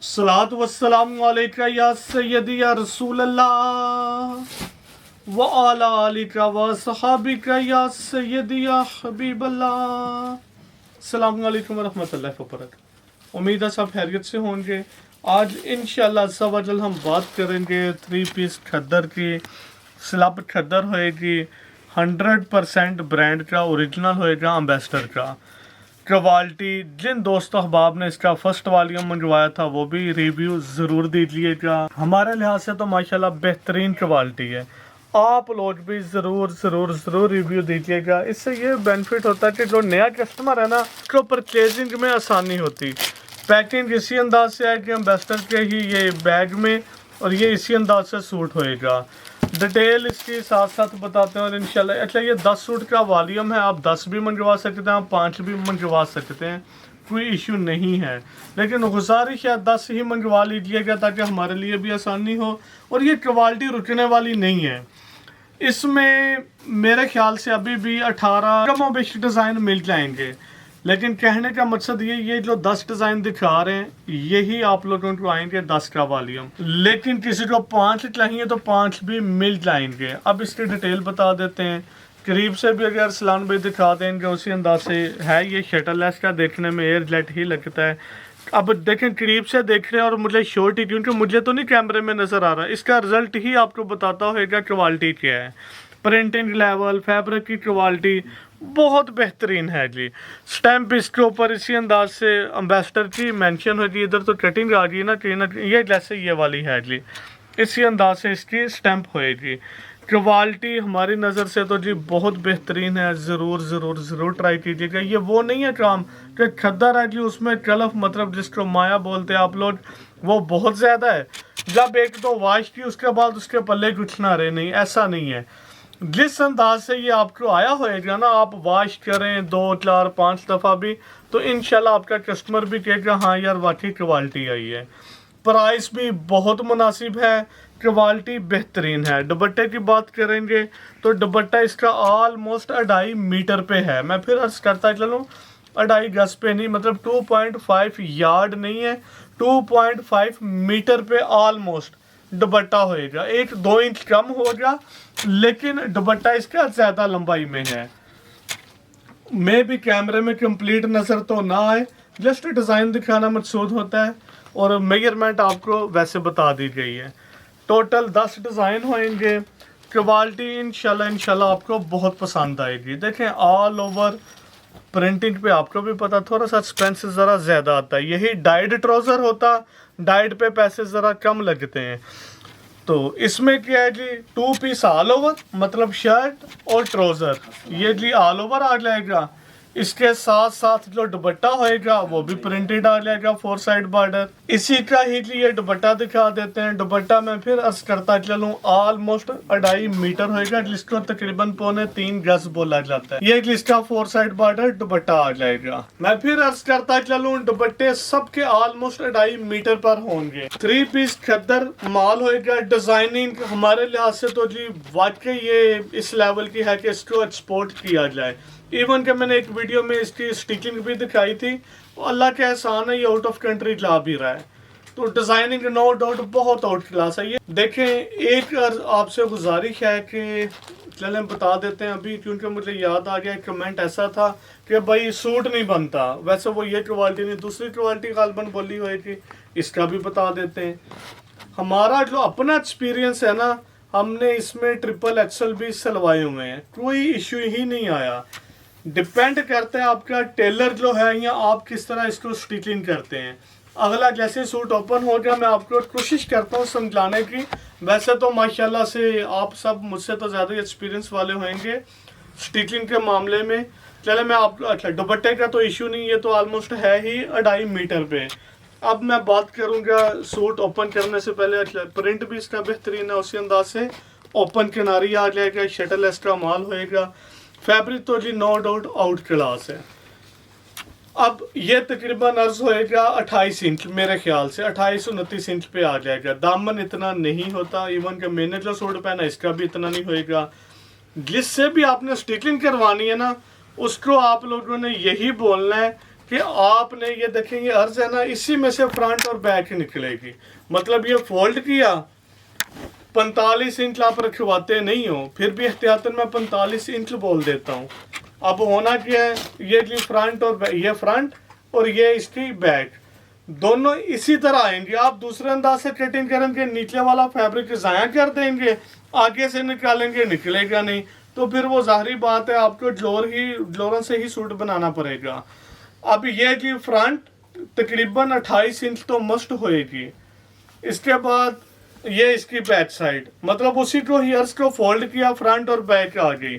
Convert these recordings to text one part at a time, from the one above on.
सलात वस्सलामु अलैका या सय्यदी या रसूल अल्लाह व अला आलिका व सहाबिका या सय्यदी या हबीब अल्लाह। अस्सलामु अलैकुम व रहमतुल्लाहि व बरकातहू। उम्मीद है सब खैरियत से होंगे। आज इंशाअल्लाह अज़्ज़ा हम बात करेंगे 3 पीस खद्दर की। स्लब खद्दर होएगी 100% ब्रांड का, ओरिजिनल होएगा एम्बेसडर का। क्वालिटी, जिन दोस्तों अहबाब ने इसका फर्स्ट वॉल्यूम मंगवाया था वो भी रिव्यू ज़रूर दीजिएगा। हमारे लिहाज से तो माशाल्लाह बेहतरीन क्वालिटी है। आप लोग भी ज़रूर रिव्यू दीजिएगा। इससे ये बेनिफिट होता है कि जो नया कस्टमर है ना, उसको परचेजिंग में आसानी होती। पैकिंग इसी अंदाज से है कि एम्बेसडर के ही ये बैग में, और ये इसी अंदाज से सूट होएगा। डिटेल इसकी साथ साथ बताते हैं और इंशाल्लाह। अच्छा, ये 10 सूट का वॉल्यूम है, आप 10 भी मंगवा सकते हैं, आप 5 भी मंगवा सकते हैं, कोई इशू नहीं है। लेकिन गुजारिश है 10 ही मंगवा लीजिएगा ताकि हमारे लिए भी आसानी हो। और ये क्वालिटी रुकने वाली नहीं है। इसमें मेरे ख्याल से अभी भी 18 कम और बेशी डिज़ाइन मिल जाएंगे। लेकिन कहने का मकसद ये जो 10 डिज़ाइन दिखा रहे हैं यही आप लोगों को आएंगे 10 का वॉल्यूम। लेकिन किसी को 5 चाहिए तो 5 भी मिल जाएंगे। अब इसकी डिटेल बता देते हैं। करीब से भी अगर सलान भाई दिखा देंगे उसी अंदाज से है। ये शटरलेस का देखने में एयर जेट ही लगता है। अब देखें, करीब से देख रहे हैं और मुझे शॉर्ट ही, क्योंकि मुझे तो नहीं कैमरे में नज़र आ रहा। इसका रिजल्ट ही आपको बताता होगा क्वालिटी क्या है। प्रिंटिंग लेवल, फैब्रिक की क्वालिटी बहुत बेहतरीन है जी। स्टैम्प इसके ऊपर इसी अंदाज से एम्बेसडर की मेंशन होगी। इधर तो कटिंग आ गई ना कि ये जैसे ये वाली है जी, इसी अंदाज से इसकी स्टैम्प होएगी। क्वालिटी हमारी नज़र से तो जी बहुत बेहतरीन है। ज़रूर ट्राई कीजिएगा। ये वो नहीं है काम कि खद्दर है जी उसमें कलफ, मतलब जिसको माया बोलते हैं आप लोग, वो बहुत ज़्यादा है। जब एक दो वाश की उसके बाद उसके पल्ले कुछ ना रहे, नहीं, ऐसा नहीं है। जिस अंदाज से ये आपको आया होएगा ना, आप वॉश करें 2 4 5 दफ़ा भी, तो इंशाल्लाह आपका कस्टमर भी कहेगा हाँ यार वाकई क्वालिटी आई है। प्राइस भी बहुत मुनासिब है, क्वालिटी बेहतरीन है। दुपट्टे की बात करेंगे तो दुपट्टा इसका ऑलमोस्ट 2.5 मीटर पे है। मैं फिर अर्ज करता चलूँ, 2.5 गज पे नहीं, मतलब 2.5 यार्ड नहीं है, 2.5 मीटर पे ऑलमोस्ट दुपट्टा होएगा। 1-2 इंच कम होगा, लेकिन दुपट्टा इसका ज़्यादा लंबाई में है। मैं भी कैमरे में कंप्लीट नज़र तो ना आए, जस्ट डिज़ाइन दिखाना मकसूद होता है और मेजरमेंट आपको वैसे बता दी गई है। टोटल 10 डिज़ाइन होंगे। क्वालिटी इंशाल्लाह आपको बहुत पसंद आएगी। देखें, ऑल ओवर प्रिंटिंग पे आपको भी पता, थोड़ा सा एक्सपेंस ज़रा ज़्यादा आता है। यही डाइड ट्राउज़र होता, डाइड पे पैसे ज़रा कम लगते हैं। तो इसमें क्या है जी, 2 पीस ऑल ओवर, मतलब शर्ट और ट्राउज़र, ये जी ऑल ओवर आ जाएगा। इसके साथ साथ जो दुपट्टा होएगा वो भी प्रिंटेड आ जाएगा, 4 साइड बॉर्डर। इसी का ही ये दुपट्टा दिखा देते हैं। दुपट्टा मैं फिर अर्ज करता चलूँ, ऑलमोस्ट 2.5 मीटर होएगा, जिसको तकरीबन 2.25 गज बोला जाता है। ये जिसका 4 साइड बॉर्डर दुपट्टा आ जाएगा। मैं फिर अर्ज करता चलूँ, दुपट्टे सबके ऑलमोस्ट 2.5 मीटर पर होंगे। 3 पीस खद्दर माल होएगा। डिजाइनिंग हमारे लिहाज से तो जी वाकई ये इस लेवल की है कि इसको एक्सपोर्ट किया जाए। इवन कि मैंने एक वीडियो में इसकी स्टिचिंग भी दिखाई थी। अल्लाह के एहसान है ये आउट ऑफ कंट्री जा भी रहा है। तो डिज़ाइनिंग नो डाउट बहुत आउट क्लास है ये। देखें, एक आपसे गुजारिश है कि चलें बता देते हैं अभी, क्योंकि मुझे याद आ गया कमेंट ऐसा था कि भाई सूट नहीं बनता। वैसे वो ये क्वालिटी नहीं, दूसरी क्वालिटी गालबन बोली होएगी, इसका भी बता देते हैं। हमारा जो अपना एक्सपीरियंस है ना, हमने इसमें ट्रिपल XL भी सिलवाए हुए हैं, कोई इशू ही नहीं आया। डिपेंड करता है आपका टेलर जो है या आप किस तरह इसको स्टिचिंग करते हैं। अगला जैसे सूट ओपन हो गया, मैं आपको कोशिश करता हूँ समझाने की। वैसे तो माशाल्लाह से आप सब मुझसे तो ज़्यादा एक्सपीरियंस वाले होंगे स्टिचिंग के मामले में। चले मैं आपको, अच्छा दुपट्टे का तो इशू नहीं, ये तो ऑलमोस्ट है ही 2.5 मीटर पे। अब मैं बात करूँगा सूट ओपन करने से पहले। अच्छा, प्रिंट भी इसका बेहतरीन है, उसी अंदाज से ओपन किनारी आ जाएगा, शटरलेस का माल होएगा। फैब्रिक तो जी नो डाउट आउट क्लास है। अब ये तकरीबन अर्ज होएगा 28 इंच, मेरे ख्याल से 28-29 इंच पे आ जाएगा। दामन इतना नहीं होता, इवन कि मैंने जो सूट पहना इसका भी इतना नहीं होएगा। जिससे भी आपने स्टिचिंग करवानी है ना, उसको आप लोगों ने यही बोलना है कि आपने ये देखेंगे अर्ज है ना, इसी में से फ्रंट और बैक निकलेगी। मतलब ये फोल्ड किया, 45 इंच आप रखवाते नहीं हो, फिर भी एहतियातन मैं 45 इंच बोल देता हूँ। अब होना क्या है, ये जी फ्रंट और ये फ्रंट और ये इसकी बैक दोनों इसी तरह आएंगे। आप दूसरे अंदाज से कटिंग करेंगे, नीचे वाला फैब्रिक ज़ाया कर देंगे, आगे से निकालेंगे निकलेगा नहीं, तो फिर वो ज़ाहरी बात है आपको ड्लोरन से ही सूट बनाना पड़ेगा। अब ये जी फ्रंट तकरीबन 28 इंच तो मस्ट होएगी। इसके बाद ये इसकी बैक साइड, मतलब उसी को हियर्स को फोल्ड किया, फ्रंट और बैक आ गई।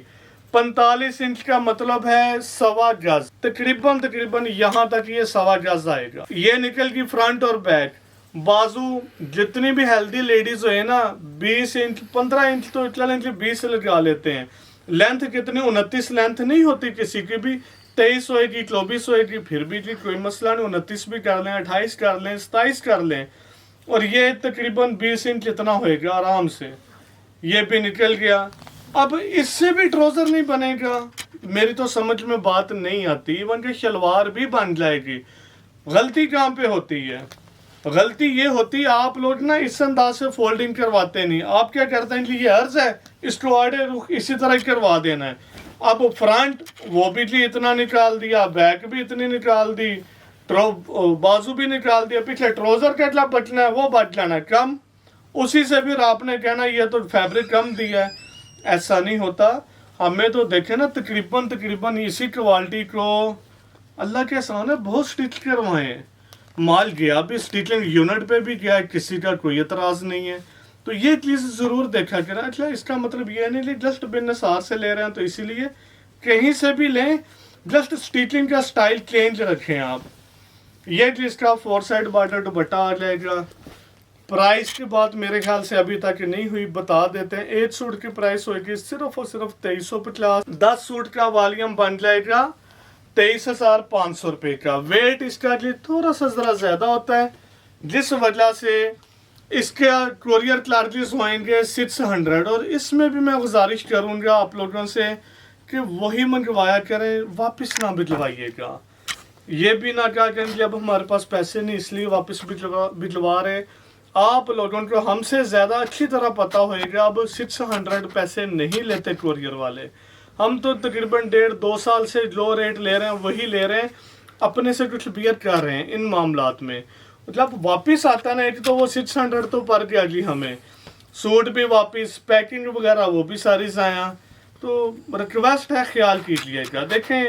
45 इंच का मतलब है 1.25 गज, तकरीबन यहाँ तक ये 1.25 गज आएगा। ये निकल गई फ्रंट और बैक। बाजू जितनी भी हेल्दी लेडीज है ना, 20 इंच 15 इंच तो चलें 20 लगा लेते हैं। लेंथ कितनी, 29 लेंथ नहीं होती किसी की भी, 23 होएगी 24 होएगी, फिर भी जी कोई मसला नहीं, 29 भी कर लें, 28 कर लें, 27 कर लें। और ये तकरीबन 20 इंच इतना होएगा आराम से। ये भी निकल गया। अब इससे भी ट्राउजर नहीं बनेगा, मेरी तो समझ में बात नहीं आती। इवन के शलवार भी बन जाएगी। गलती कहाँ पे होती है, गलती ये होती है आप लोग ना इस अंदाज से फोल्डिंग करवाते नहीं। आप क्या करते हैं कि ये अर्ज है, इसको आड़े रुख इसी तरह करवा देना है। अब फ्रंट वो भी जी इतना निकाल दिया, बैक भी इतनी निकाल दी, बाजू भी निकाल दिया, पिछले ट्राउजर का इतना बचना है वो बच जाना है कम, उसी से फिर आपने कहना ये तो फैब्रिक कम दिया है। ऐसा नहीं होता। हमें तो देखे ना तकरीबन इसी क्वालिटी को अल्लाह के सामने बहुत स्टिच करवाए हैं। माल गया भी स्टिचिंग यूनिट पे भी गया, किसी का कोई एतराज़ नहीं है। तो ये चीज़ ज़रूर देखा करें। अच्छा, इसका मतलब ये नहीं कि जस्ट बिनसार से ले रहे हैं तो इसीलिए कहीं से भी लें, जस्ट स्टिचिंग का स्टाइल चेंज रखें आप। ये जिसका 4 साइड बॉर्डर दुपट्टा आ जाएगा। प्राइस की बात मेरे ख्याल से अभी तक नहीं हुई, बता देते हैं। 1 सूट की प्राइस होगी सिर्फ और सिर्फ 2350। 10 सूट का वॉल्यूम बन जाएगा 23,500 रुपये का। वेट इसका लिए थोड़ा सा ज़रा ज़्यादा होता है, जिस वजह से इसके कोरियर चार्जेस होंगे 600। और इसमें भी मैं गुजारिश करूँगा आप लोगों से कि वही मंगवाया करें, वापस ना भिजवाइएगा। ये भी ना क्या करेंगे अब हमारे पास पैसे नहीं इसलिए वापस भिजवा रहे। आप लोगों को हमसे ज़्यादा अच्छी तरह पता होएगा, अब 600 पैसे नहीं लेते कोरियर वाले। हम तो तकरीबन 1.5-2 साल से जो रेट ले रहे हैं वही ले रहे हैं, अपने से कुछ बियर कर रहे हैं इन मामलात में। मतलब वापस आता ना, एक तो वो 600 तो पड़ गया जी हमें, सूट भी वापस, पैकिंग वगैरह वो भी सारी ज़ाया। तो रिक्वेस्ट है ख्याल कीजिएगा। देखें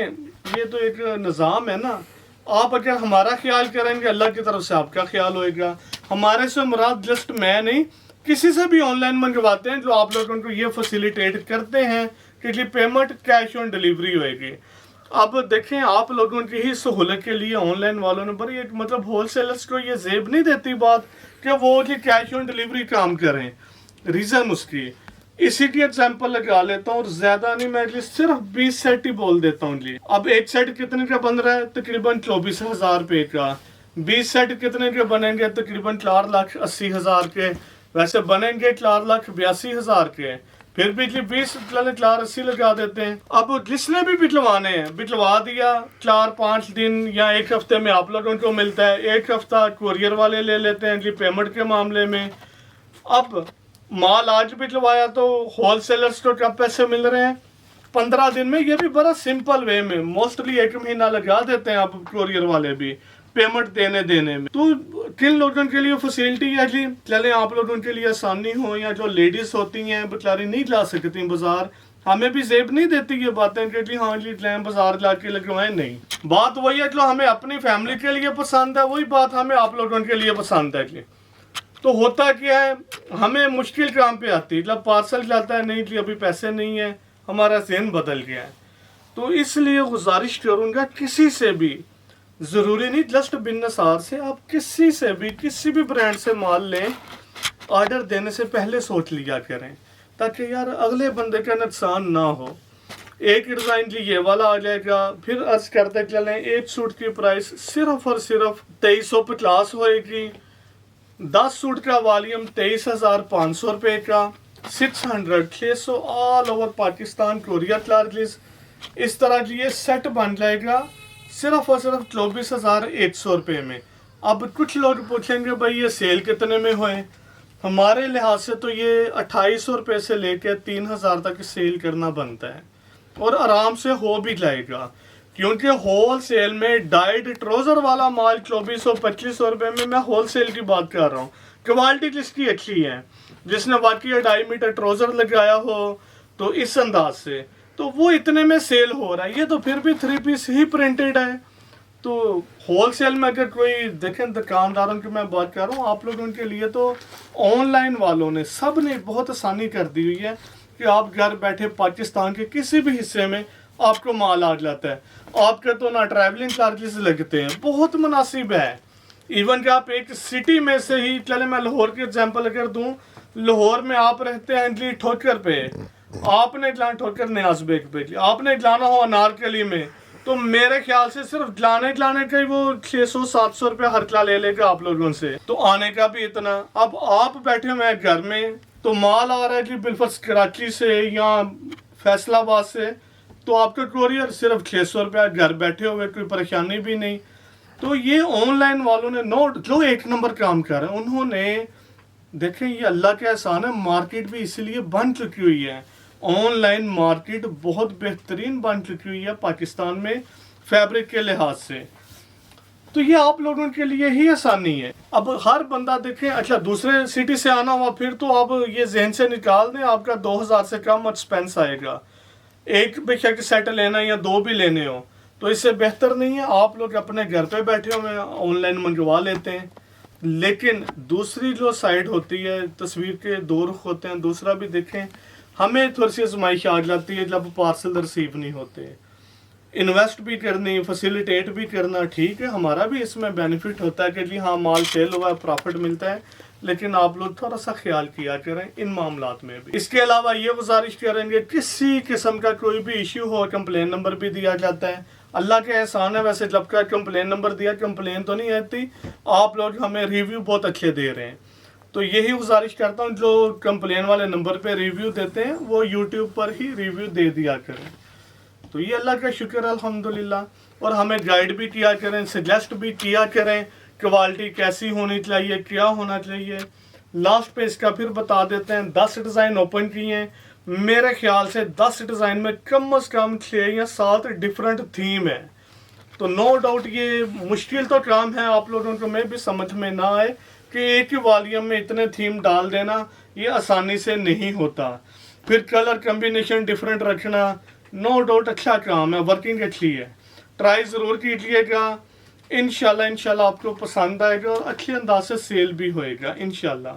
ये तो एक निज़ाम है ना, आप अगर हमारा ख्याल करेंगे अल्लाह की तरफ से आपका ख्याल होएगा। हमारे से मुराद जस्ट मैं नहीं, किसी से भी ऑनलाइन मंगवाते हैं जो आप लोगों को ये फैसिलिटेट करते हैं कि पेमेंट कैश ऑन डिलीवरी होएगी। अब देखें आप लोगों की ही सहूलत के लिए ऑनलाइन वालों ने बड़ी एक मतलब होलसेलर्स को ये जेब नहीं देती बात कि वो जी कैश ऑन डिलीवरी काम करें। रीज़न उसकी इसी की एग्जाम्पल लगा लेता हूँ, और ज्यादा नहीं, मैं सिर्फ 20 सेट ही बोल देता हूँ जी। अब एक सेट कितने का बन रहा है, तकरीबन 24,000 रुपये का। 20 सेट कितने के बनेंगे, तकरीबन 4,80,000 के। वैसे बनेंगे 4,82,000 के। फिर भी जी 20 4,80 लगा देते हैं। अब जिसने भी बिजलवाने हैं बिजलवा दिया, 4-5 दिन या 1 हफ्ते में आप लोगों को मिलता है। 1 हफ्ता कोरियर वाले ले लेते हैं जी पेमेंट के मामले में। अब माल आज भिजवाया तो होलसेलर्स को क्या पैसे मिल रहे हैं 15 दिन में। ये भी बड़ा सिंपल वे में, मोस्टली 1 महीना लगा देते हैं अब कोरियर वाले भी पेमेंट देने में। तो किन लोगों के लिए फैसिलिटी है जी, चले आप लोगों के लिए आसानी हो, या जो लेडीज होती हैं बेचारी नहीं जा सकती बाजार, हमें भी जेब नहीं देती ये बातें कि जी हाँ जी जाए बाजार जाके लगवाएं। नहीं, बात वही है जो हमें अपनी फैमिली के लिए पसंद है, वही बात हमें आप लोगों के लिए पसंद है जी। तो होता क्या है, हमें मुश्किल काम पे आती है, जब पार्सल जाता है नहीं जी अभी पैसे नहीं है, हमारा ज़हन बदल गया है। तो इसलिए गुजारिश करूँगा किसी से भी, ज़रूरी नहीं जस्ट बिन्नसार से, आप किसी से भी किसी भी ब्रांड से माल लें, ऑर्डर देने से पहले सोच लिया करें ताकि यार अगले बंदे का नुकसान ना हो। एक डिज़ाइन जी ये वाला आ जाएगा, फिर अर्ज करते चलें एक सूट की प्राइस सिर्फ और सिर्फ 2350 होएगी। 10 सूट का वॉल्यूम 23,500 रुपये का। 600 all over Pakistan courier charges. इस तरह जी ये सेट बन जाएगा सिर्फ और सिर्फ 24,100 रुपये में। अब कुछ लोग पूछेंगे भाई ये सेल कितने में हुए। हमारे लिहाज से तो ये 2800 रुपये से लेकर 3000 तक सेल करना बनता है और आराम से हो भी जाएगा, क्योंकि होल सेल में डाइड ट्राउजर वाला माल 2400-2500 रुपये में, मैं होल सेल की बात कर रहा हूँ। क्वालिटी जिसकी अच्छी है, जिसने वाकई 2.5 मीटर ट्राउजर लगाया हो तो इस अंदाज से, तो वो इतने में सेल हो रहा है। ये तो फिर भी 3 पीस ही प्रिंटेड है। तो होल सेल में अगर कोई देखें, दुकानदारों की मैं बात कर रहा हूँ, आप लोगों के लिए तो ऑनलाइन वालों ने सब ने बहुत आसानी कर दी हुई है कि आप घर बैठे पाकिस्तान के किसी भी हिस्से में आपको माल आ जाता है। आपके तो ना ट्रैवलिंग चार्जेस लगते हैं, बहुत मुनासिब है। इवन कि आप एक सिटी में से ही, चले मैं लाहौर की एग्जांपल अगर दूं, लाहौर में आप रहते हैं जी ठोकर पे, आपने जाना ठोकर न्याज बेग पे, आपने जाना हो अनारकली में, तो मेरे ख्याल से सिर्फ जाने का ही वो 600-700 रुपये हरकला ले लेगा आप लोगों से, तो आने का भी इतना। अब आप बैठे हुए हैं घर में, तो माल आ रहा है जी बिलफर्स कराची से या फैसलाबाद से, तो आपका कोरियर सिर्फ 600 रुपया, घर बैठे हुए, कोई परेशानी भी नहीं। तो ये ऑनलाइन वालों ने जो एक नंबर काम कर रहे हैं, उन्होंने देखें, ये अल्लाह का एहसान है, मार्केट भी इसलिए बन चुकी हुई है। ऑनलाइन मार्केट बहुत बेहतरीन बन चुकी हुई है पाकिस्तान में फैब्रिक के लिहाज से। तो ये आप लोगों के लिए ही आसानी है। अब हर बंदा देखें, अच्छा दूसरे सिटी से आना हुआ, फिर तो आप ये जहन से निकाल दें, आपका 2000 से कम एक्सपेंस आएगा। एक बेशक सेट लेना या 2 भी लेने हो, तो इससे बेहतर नहीं है आप लोग अपने घर पे बैठे हुए ऑनलाइन मंगवा लेते हैं। लेकिन दूसरी जो साइड होती है, तस्वीर के 2 रुख होते हैं। दूसरा भी देखें, हमें थोड़ी सी आजमाइश आ जाती है जब पार्सल रिसीव नहीं होते। इन्वेस्ट भी करनी, फैसिलिटेट भी करना, ठीक है, हमारा भी इसमें बेनिफिट होता है कि जी हाँ माल सेल हुआ है, प्रॉफिट मिलता है, लेकिन आप लोग थोड़ा सा ख्याल किया करें इन मामलात में भी। इसके अलावा ये गुजारिश करेंगे, किसी किस्म का कोई भी इश्यू हो, कंप्लेन नंबर भी दिया जाता है। अल्लाह के एहसान है, वैसे जब का कंप्लेन नंबर दिया, कंप्लेन तो नहीं आती, आप लोग हमें रिव्यू बहुत अच्छे दे रहे हैं। तो यही गुजारिश करता हूँ, जो कंप्लेन वाले नंबर पे रिव्यू देते हैं वो यूट्यूब पर ही रिव्यू दे दिया करें। तो ये अल्लाह का शुक्र अल्हम्दुलिल्लाह। और हमें गाइड भी किया करें, सजेस्ट भी किया करें, क्वालिटी कैसी होनी चाहिए, क्या होना चाहिए। लास्ट पे इसका फिर बता देते हैं, 10 डिज़ाइन ओपन किए हैं। मेरे ख्याल से 10 डिज़ाइन में कम से कम 6 या 7 डिफरेंट थीम है। तो नो डाउट ये मुश्किल तो काम है, आप लोगों को में भी समझ में ना आए कि एक ही वॉल्यूम में इतने थीम डाल देना ये आसानी से नहीं होता। फिर कलर कम्बिनेशन डिफरेंट रखना, नो डाउट अच्छा काम है, वर्किंग अच्छी है। ट्राई ज़रूर कीजिएगा, इंशाल्लाह आपको पसंद आएगा और अच्छे अंदाज से सेल भी होएगा इंशाल्लाह।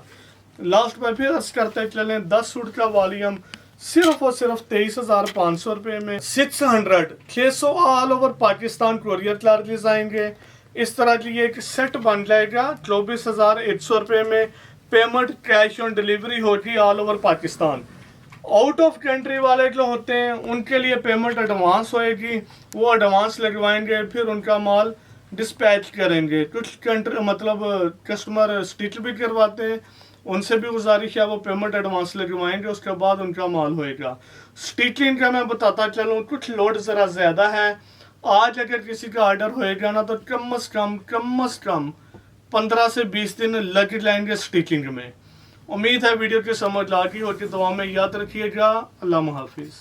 लास्ट में फिर अर्ज करते चलें, 10 सूट का वॉल्यूम सिर्फ और सिर्फ 23,500 रुपये में 600 all over Pakistan courier charges आएंगे। इस तरह की एक सेट बन जाएगा 24,100 रुपये में। पेमेंट कैश ऑन डिलीवरी होगी all over Pakistan. Out of country वाले जो होते हैं उनके लिए पेमेंट एडवांस होएगी, वो एडवांस लगवाएंगे, फिर उनका माल डिस्पैच करेंगे। कुछ कंट्री मतलब कस्टमर स्टिच भी करवाते हैं, उनसे भी गुजारिश है वो पेमेंट एडवांस लगवाएंगे, उसके बाद उनका माल होएगा। स्टिचिंग का मैं बताता चलूँ, कुछ लोड ज़रा ज़्यादा है। आज अगर किसी का ऑर्डर होएगा ना, तो कम से कम 15 से 20 दिन लग जाएंगे स्टिचिंग में। उम्मीद है वीडियो की समझ आ गई हो कि दुआ में याद रखिएगा। अल्लाह हाफिज़।